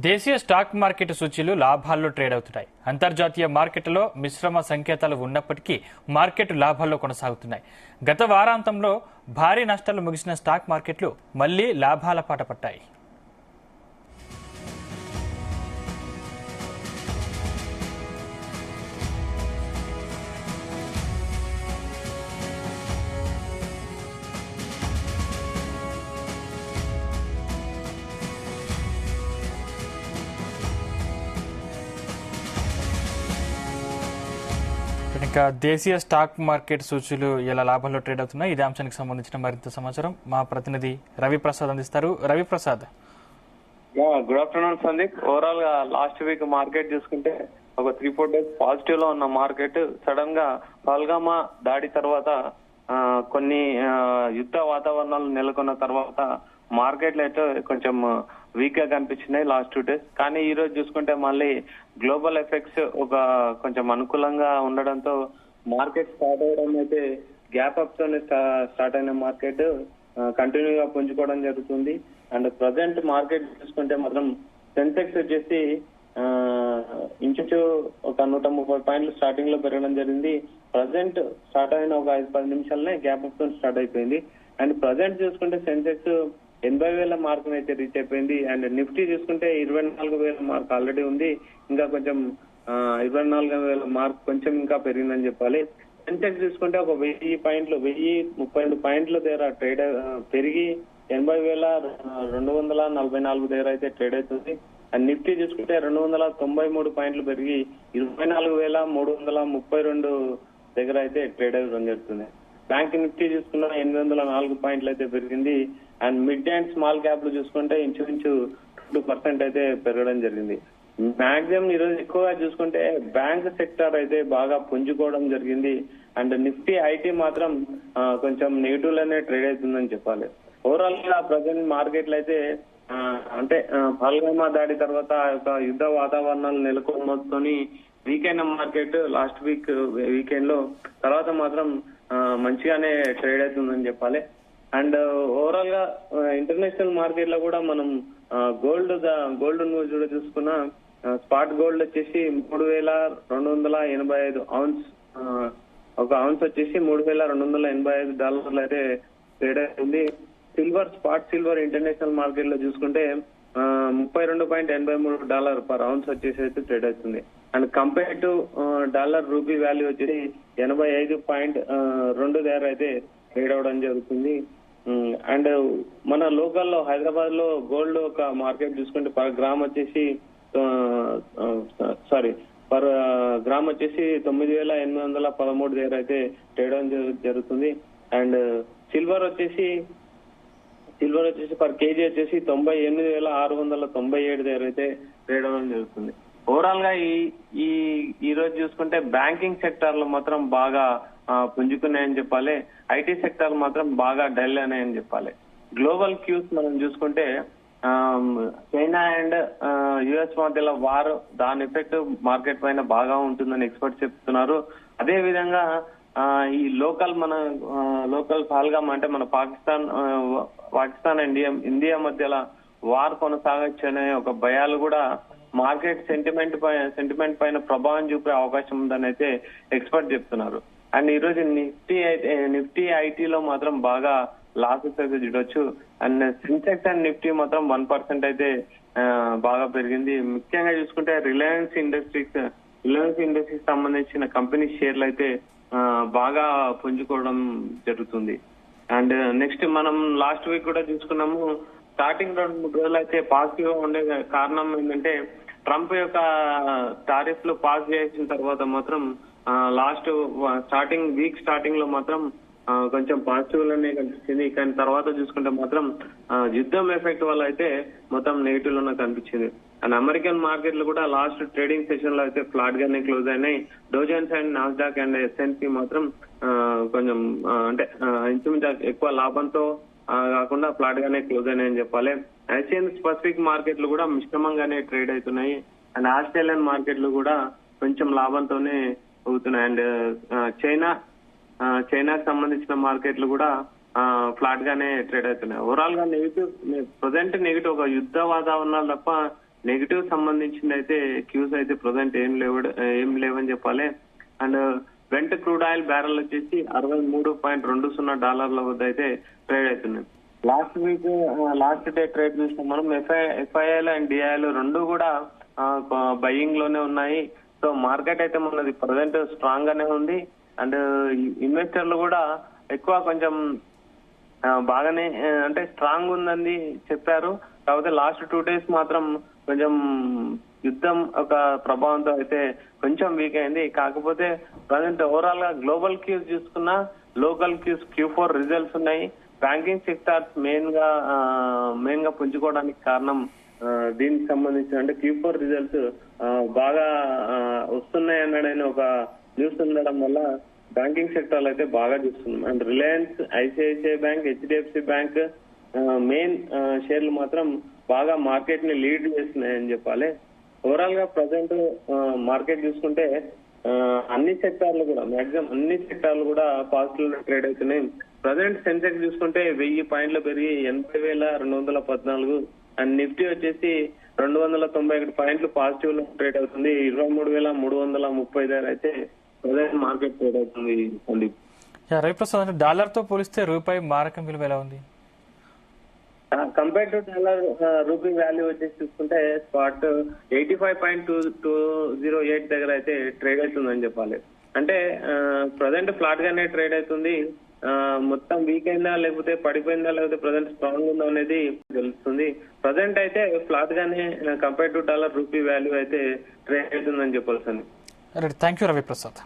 దేశీయ stock market సూచీలు లాభాల్లో ట్రేడ్ అవుతున్నాయి. అంతర్జాతీయ మార్కెట్లో మిశ్రమ సంకేతాలు ఉన్నప్పటికీ మార్కెట్ లాభాల్లో కొనసాగుతున్నాయి. గత వారాంతంలో భారీ నష్టాలు ముగిసిన స్టాక్ మార్కెట్లు మళ్లీ లాభాల పాట పట్టాయి. ఇంకా దేశీయ స్టాక్ మార్కెట్ సూచీలు ఎలా లాభాల్లో ట్రేడ్ అవుతున్నాయి, ఇదే అంశానికి సంబంధించిన మరింత సమాచారం మా ప్రతినిధి రవిప్రసాద్ అందిస్తారు. Ravi Prasad, good afternoon Sandeep. Overall గా లాస్ట్ వీక్ మార్కెట్ చూసుకుంటే ఒక 3-4 డేస్ పాజిటివ్ లో ఉన్న మార్కెట్ సడన్ గా పహల్గామా దాడి తర్వాత కొన్ని యుద్ధ వాతావరణాలు నెలకొన్న తర్వాత మార్కెట్లు అయితే కొంచెం వీక్ గా కనిపించినాయి లాస్ట్ 2 డేస్. కానీ ఈ రోజు చూసుకుంటే మళ్ళీ గ్లోబల్ ఎఫెక్ట్స్ ఒక కొంచెం అనుకూలంగా ఉండడంతో మార్కెట్ స్టార్ట్ అవ్వడం అయితే గ్యాప్ అప్ తోనే స్టార్ట్ అయిన మార్కెట్ కంటిన్యూగా పుంజుకోవడం జరుగుతుంది. అండ్ ప్రజెంట్ మార్కెట్ చూసుకుంటే మాత్రం సెన్సెక్స్ వచ్చేసి ఇంచుమించు ఒక 130 పాయింట్లు స్టార్టింగ్ లో పెరగడం జరిగింది. ప్రజెంట్ స్టార్ట్ అయిన ఒక 5-10 నిమిషాలనే గ్యాప్ అప్ తో స్టార్ట్ అయిపోయింది. అండ్ ప్రజెంట్ చూసుకుంటే సెన్సెక్స్ 80,000 మార్క్ అయితే రీచ్ అయిపోయింది. అండ్ నిఫ్టీ చూసుకుంటే 24,000 మార్క్ ఆల్రెడీ ఉంది. ఇంకా కొంచెం 24,000 మార్క్ కొంచెం ఇంకా పెరిగిందని చెప్పాలి. సెన్సెక్స్ చూసుకుంటే ఒక 1000 పాయింట్లు 1032 పాయింట్ల దగ్గర ట్రేడ్ పెరిగి 80,244 దగ్గర అయితే ట్రేడ్ అవుతుంది. అండ్ నిఫ్టీ చూసుకుంటే 293 పాయింట్లు పెరిగి 24,332 దగ్గర అయితే ట్రేడ్ అవ్వడం జరుగుతుంది. బ్యాంక్ నిఫ్టీ చూసుకున్న 804 పాయింట్లు అయితే పెరిగింది. అండ్ మిడ్ అండ్ స్మాల్ క్యాప్లు చూసుకుంటే ఇంచుమించు 2% అయితే పెరగడం జరిగింది. మాక్సిమం ఈ రోజు ఎక్కువగా చూసుకుంటే బ్యాంక్ సెక్టర్ అయితే బాగా పుంజుకోవడం జరిగింది. అండ్ నిఫ్టీ ఐటీ మాత్రం కొంచెం నెగిటివ్ లోనే ట్రేడ్ అవుతుందని చెప్పాలి. ఓవరాల్ గా ప్రజెంట్ మార్కెట్లు అయితే అంటే పహల్గామా దాడి తర్వాత ఒక యుద్ధ వాతావరణాలు నెలకొనడంతోని వీక్ అయిన మార్కెట్ లాస్ట్ వీకెండ్ లో తర్వాత మాత్రం మంచిగానే ట్రేడ్ అవుతుందని చెప్పాలి. అండ్ ఓవరాల్ గా ఇంటర్నేషనల్ మార్కెట్ లో కూడా మనం గోల్డ్ న్యూస్ కూడా చూసుకున్న స్పాట్ గోల్డ్ వచ్చేసి 3,285 ఔన్స్, ఒక ఔన్స్ వచ్చేసి $3,285 అయితే ట్రేడ్ అవుతుంది. స్పాట్ సిల్వర్ ఇంటర్నేషనల్ మార్కెట్ లో చూసుకుంటే $32.83 పర్ ఔన్స్ వచ్చేసి అయితే ట్రేడ్ అవుతుంది. And compare to dollar rupee value వచ్చేసి 85.2 దగ్గర అయితే ట్రేడ్ అవడం జరుగుతుంది. అండ్ మన లోకల్లో హైదరాబాద్ లో గోల్డ్ ఒక మార్కెట్ చూసుకుంటే పర్ గ్రామ్ వచ్చేసి 9,813 దగ్గర అయితే ట్రేడ్ అవడం జరుగుతుంది. అండ్ సిల్వర్ వచ్చేసి పర్ కేజీ వచ్చేసి 98,697 దగ్గర అయితే ట్రేడ్ అవడం జరుగుతుంది. ఓవరాల్ గా ఈ రోజు చూసుకుంటే బ్యాంకింగ్ సెక్టార్ లో మాత్రం బాగా పుంజుకున్నాయని చెప్పాలి. ఐటీ సెక్టార్ మాత్రం బాగా డల్ అన్నాయని చెప్పాలి. గ్లోబల్ క్యూస్ మనం చూసుకుంటే చైనా అండ్ యుఎస్ మధ్యలో వార్, దాని ఎఫెక్ట్ మార్కెట్ పైన బాగా ఉంటుందని ఎక్స్పర్ట్స్ చెప్తున్నారు. అదే విధంగా ఈ లోకల్ పహల్గామా అంటే మన పాకిస్తాన్ అండ్ ఇండియా మధ్యలో వార్ కొనసాగొచ్చు అనే ఒక భయాలు కూడా మార్కెట్ సెంటిమెంట్ పైన ప్రభావం చూపే అవకాశం ఉందని అయితే ఎక్స్పర్ట్ చెప్తున్నారు. అండ్ ఈ రోజు నిఫ్టీ ఐటీలో మాత్రం బాగా లాసెస్ అయితే చూడొచ్చు. అండ్ సెన్సెక్స్ అండ్ నిఫ్టీ మాత్రం 1% అయితే బాగా పెరిగింది. ముఖ్యంగా చూసుకుంటే రిలయన్స్ ఇండస్ట్రీస్ సంబంధించిన కంపెనీ షేర్లు అయితే బాగా పుంజుకోవడం జరుగుతుంది. అండ్ నెక్స్ట్ మనం లాస్ట్ వీక్ కూడా చూసుకున్నాము. స్టార్టింగ్ 2-3 రోజులు అయితే పాజిటివ్ గా ఉండే కారణం ఏంటంటే ట్రంప్ యొక్క టారిఫ్లు పాస్ చేసిన తర్వాత మాత్రం స్టార్టింగ్ లో మాత్రం కొంచెం పాజిటివ్ లోనే కనిపించింది. కానీ తర్వాత చూసుకుంటే మాత్రం యుద్ధం ఎఫెక్ట్ వల్ల అయితే మొత్తం నెగిటివ్ లోనే కనిపించింది. అండ్ అమెరికన్ మార్కెట్లు కూడా లాస్ట్ ట్రేడింగ్ సెషన్ లో అయితే ఫ్లాట్ గానే క్లోజ్ అయినాయి. Dow Jones and Nasdaq and S&P మాత్రం కొంచెం అంటే ఇంచుమించు ఎక్కువ లాభంతో కాకుండా ఫ్లాట్ గానే క్లోజ్ అయినాయని చెప్పాలి. ఏషియన్ పసిఫిక్ మార్కెట్లు కూడా మిశ్రమంగానే ట్రేడ్ అవుతున్నాయి. అండ్ ఆస్ట్రేలియన్ మార్కెట్లు కూడా కొంచెం లాభంతోనే అవుతున్నాయి. అండ్ చైనాకు సంబంధించిన మార్కెట్లు కూడా ఫ్లాట్ గానే ట్రేడ్ అవుతున్నాయి. ఓవరాల్ గా ప్రజెంట్ నెగిటివ్ ఒక యుద్ధ వాతావరణాలు తప్ప నెగిటివ్ సంబంధించింది అయితే క్యూస్ అయితే ప్రజెంట్ ఏం లేవని చెప్పాలి. అండ్ వెంట క్రూడ్ ఆయిల్ బ్యారెల్ వచ్చేసి $63.20 వద్ద అయితే ట్రేడ్ అవుతున్నాయి. లాస్ట్ డే ట్రేడ్ చూసినాం మనం. ఎఫ్ఐఐలు అండ్ డిఐలు రెండు కూడా బయింగ్ లోనే ఉన్నాయి. సో మార్కెట్ అయితే మనది ప్రజెంట్ స్ట్రాంగ్ గానే ఉంది. అండ్ ఇన్వెస్టర్లు కూడా ఎక్కువ కొంచెం బాగానే అంటే స్ట్రాంగ్ ఉందని చెప్పారు. కాకపోతే లాస్ట్ 2 days మాత్రం కొంచెం యుద్ధం ఒక ప్రభావంతో అయితే కొంచెం వీక్ అయింది. కాకపోతే ప్రజెంట్ ఓవరాల్ గా గ్లోబల్ క్యూస్ చూసుకున్నా లోకల్ క్యూస్ Q4 రిజల్ట్స్ ఉన్నాయి. బ్యాంకింగ్ సెక్టార్స్ మెయిన్ గా పుంజుకోవడానికి కారణం దీనికి సంబంధించిన అంటే Q4 రిజల్ట్స్ బాగా వస్తున్నాయి అన్నాడని ఒక న్యూస్ ఉండడం వల్ల బ్యాంకింగ్ సెక్టర్ అయితే బాగా చూస్తున్నాం. And Reliance, ICICI bank, HDFC bank main షేర్లు మాత్రం బాగా మార్కెట్ ని లీడ్ చేస్తున్నాయని చెప్పాలి. ఓవరాల్ గా ప్రజెంట్ మార్కెట్ చూసుకుంటే అన్ని సెక్టార్లు కూడా మాక్సిమం అన్ని సెక్టార్లు కూడా పాజిటివ్ ట్రేడ్ అవుతున్నాయి. ప్రజెంట్ సెన్సెక్స్ చూసుకుంటే 1000 పాయింట్లు పెరిగి 80,214. అండ్ నిఫ్టీ వచ్చేసి 291 పాయింట్లు పాజిటివ్ లో ట్రేడ్ అవుతుంది. 23,330 దగ్గర అయితే ప్రజెంట్ మార్కెట్ ట్రేడ్ అవుతుంది. సందీప్, రవిప్రసాద్, అంటే డాలర్ తో పోలిస్తే రూపాయి మారకం విలువ ఎలా ఉంది? Compare to dollar rupee value వచ్చేసి చూసుకుంటే స్పాట్ 85.208 దగ్గర అయితే ట్రేడ్ అవుతుందని చెప్పాలి. అంటే ప్రజెంట్ ఫ్లాట్ గానే ట్రేడ్ అవుతుంది. మొత్తం వీక్ అయిందా లేకపోతే పడిపోయిందా లేకపోతే ప్రజెంట్ స్ట్రాంగ్ ఉందా అనేది తెలుస్తుంది. ప్రజెంట్ అయితే ఫ్లాట్ గానే compare to dollar rupee value అయితే ట్రేడ్ అవుతుందని చెప్పాల్సింది. Thank you Ravi Prasad.